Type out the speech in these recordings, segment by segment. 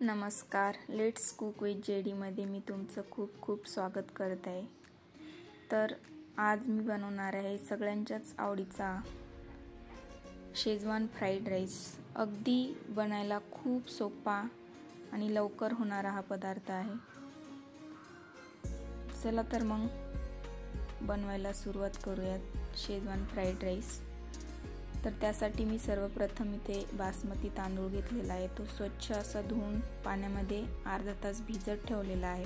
नमस्कार, let's cook with जेडीमध्ये मी तुमचं खूप खूप स्वागत करत आहे. तर आज मी बनवणार आहे सगळ्यांच्याच आवडीचा शेजवान फ्राईड राईस. अगदी बनायला खूप सोपा आणि लवकर होणारा हा पदार्थ आहे. चला तर मग बनवायला सुरुवात करूयात शेजवान फ्राईड राईस. तर त्यासाठी मी सर्वप्रथम इथे बासमती तांदूळ घेतलेला आहे. तो स्वच्छ असा धुवून पाण्यामध्ये अर्धा तास भिजत ठेवलेला आहे.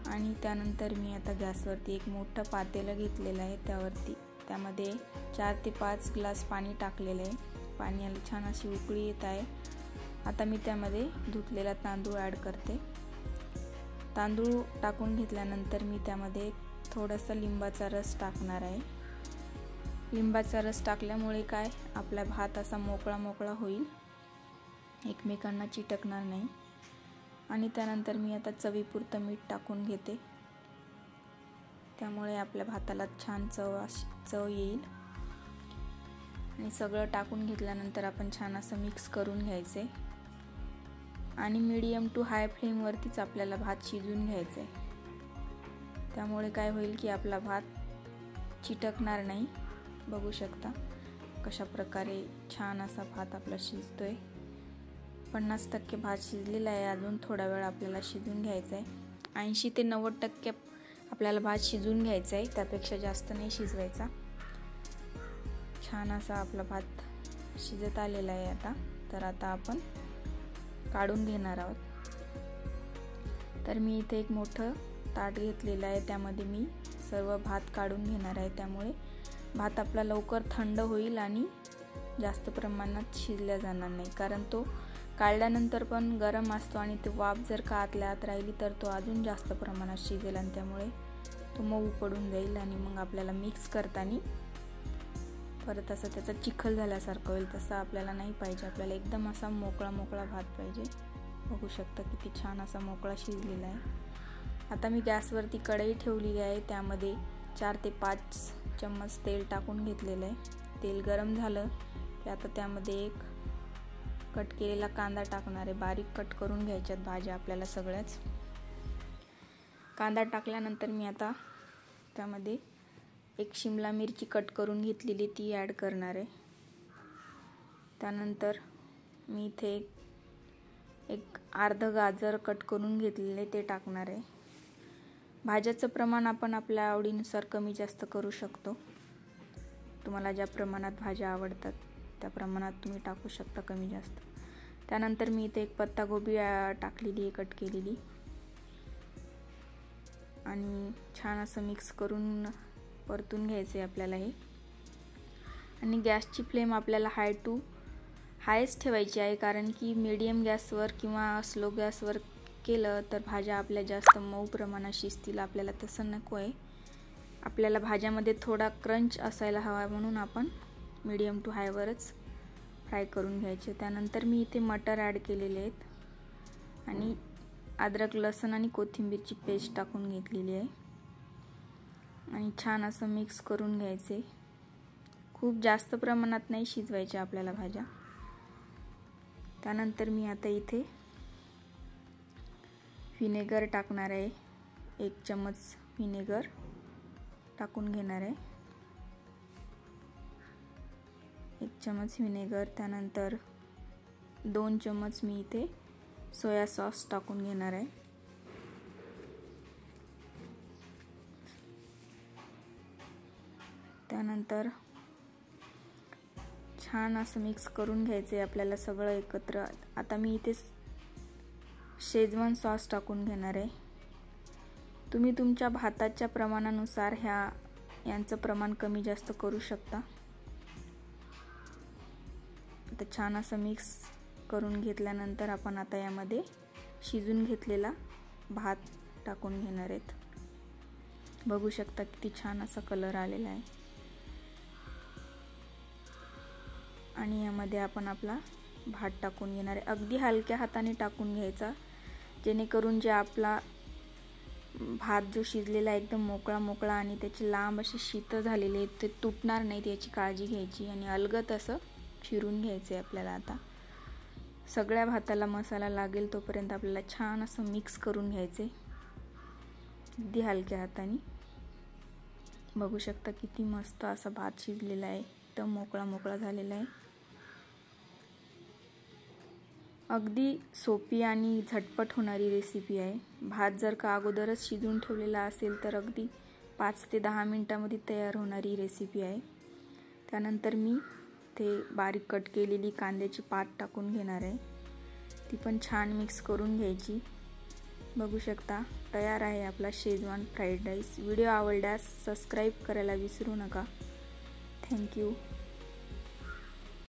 आणि त्यानंतर मी आता गॅसवरती एक मोठं पातेलं घेतलेलं आहे. त्यामध्ये 4 ते 5 ग्लास पाणी टाकलेलं आहे. पाण्याला छान अशी उकळी येत आहे. आता मी त्यामध्ये धुतलेला तांदूळ ॲड करते. तांदूळ टाकून घेतल्यानंतर मी त्यामध्ये थोडासा लिंबाचा रस टाकणार आहे. लिंबाचा रस टाकल्यामुळे काय आपला भात असा मोकळा होईल, एकमेकांना चिटकणार नाही. आणि त्यानंतर मी आता चवीपुरतं मीठ टाकून घेते. त्यामुळे आपल्या भाताला छान चव येईल. आणि सगळं टाकून घेतल्यानंतर आपण छान असं मिक्स करून घ्यायचे. आणि मीडियम टू हाय फ्लेमवरतीच आपल्याला भात शिजवून घ्यायचा आहे. त्यामुळे काय होईल की आपला भात चिटकणार नाही. बघू शकता कशा प्रकारे छान असा भात आपला शिजतोय. 50% भात शिजलेला आहे. अजून थोडा वेळ आपल्याला शिजवून घ्यायचा आहे. 80 ते 90% आपल्याला भात शिजवून घ्यायचा आहे, त्यापेक्षा जास्त नाही शिजवायचा. छान असा आपला भात शिजत आलेला आहे आता. तर आता आपण काढून घेणार आहोत. तर मी इथे एक मोठं ताट घेतलेलं आहे. त्यामध्ये मी सर्व भात काढून घेणार आहे. त्यामुळे भात आपला लवकर थंड होईल आणि जास्त प्रमाणात शिजल्या जाणार नाही. कारण तो काढल्यानंतर पण गरम असतो आणि ते वाफ जर का आतल्या आत राहिली तर तो अजून जास्त प्रमाणात शिजेल आणि त्यामुळे तो मऊ पडून जाईल. आणि मग आपल्याला मिक्स करताना परत असं त्याचा चिखल झाल्यासारखं होईल. तसं आपल्याला नाही पाहिजे. आपल्याला एकदम असा मोकळा भात पाहिजे. बघू शकता किती छान असा मोकळा शिजलेला आहे. आता मी गॅसवरती कढई ठेवलेली आहे. त्यामध्ये 4 ते 5 चम्मच तेल टाकून घेतलेलं आहे. तेल गरम झालं की आता त्यामध्ये एक कट केलेला कांदा टाकणार आहे. बारीक कट करून घ्यायच्यात भाज्या आपल्याला सगळ्याच. कांदा टाकल्यानंतर मी आता त्यामध्ये एक शिमला मिरची कट करून घेतलेली ती ॲड करणार आहे. त्यानंतर मी इथे एक अर्ध गाजर कट करून घेतलेले ते टाकणार आहे. भाज्याचं प्रमाण आपण आपल्या आवडीनुसार कमी जास्त करू शकतो. तुम्हाला ज्या प्रमाणात भाज्या आवडतात त्या प्रमाणात तुम्ही टाकू शकता, कमी जास्त. त्यानंतर मी इथे एक पत्तागोबी टाकलेली आहे, कट केलेली. आणि छान असं मिक्स करून परतून घ्यायचं आहे आपल्याला हे. आणि गॅसची फ्लेम आपल्याला हायच ठेवायची आहे. कारण की मीडियम गॅसवर किंवा स्लो गॅसवर केलं तर भाज्या आपल्या जास्त मऊ प्रमाणात शिजतील. आपल्याला तसं नको आहे. आपल्याला भाज्यामध्ये थोडा क्रंच असायला हवा, म्हणून आपण मीडियम टू हायवरच फ्राय करून घ्यायचे. त्यानंतर मी इथे मटर ॲड केलेले आहेत आणि अद्रक, लसूण आणि कोथिंबीरची पेस्ट टाकून घेतलेली आहे. आणि छान असं मिक्स करून घ्यायचे. खूप जास्त प्रमाणात नाही शिजवायच्या आपल्याला भाज्या. त्यानंतर मी आता इथे व्हिनेगर टाकणार आहे. 1 चम्मच व्हिनेगर टाकून घेणार आहे. 1 चम्मच व्हिनेगर. त्यानंतर 2 चम्मच मी इथे सोया सॉस टाकून घेणार आहे. त्यानंतर छान असं मिक्स करून घ्यायचं आहे आपल्याला सगळं एकत्र. आता मी इथे शेजवान सॉस टाकून घेणार आहे. तुम्ही तुमच्या भाताच्या प्रमाणानुसार यांचं प्रमाण कमी जास्त करू शकता. आता छान असं मिक्स करून घेतल्यानंतर आपण आता यामध्ये शिजून घेतलेला भात टाकून घेणार आहेत. बघू शकता किती छान असा कलर आलेला आहे. आणि यामध्ये आपण आपला भात टाकून घेणार आहे. अगदी हलक्या हाताने टाकून घ्यायचा, जेणेकरून जे आपला भात जो शिजलेला एकदम मोकळा आणि त्याचे लांब असे शीत झालेले आहेत ते तुटणार नाहीत याची काळजी घ्यायची. आणि अलगद असं फिरून घ्यायचं आहे आपल्याला. आता सगळ्या भाताला मसाला लागेल तोपर्यंत आपल्याला छान असं मिक्स करून घ्यायचे, अगदी हलक्या हाताने। बघू शकता किती मस्त असा भात शिजलेला आहे, एकदम मोकळा मोकळा झालेला आहे। अगदी सोपी आणि झटपट होणारी रेसिपी आहे। भात जर का अगोदरच शिजवून ठेवलेला असेल तर अगदी 5 ते 10 मिनिटांमध्ये तयार होणारी रेसिपी आहे। त्यानंतर मी ते बारीक कट केलेली कांद्याची पात टाकून घेणार आहे, ती पण छान मिक्स करून घ्यायची। बघू शकता तयार आहे आपला शेजवान फ्राईड राईस। व्हिडिओ आवडल्यास सबस्क्राईब करायला विसरू नका। थँक्यू।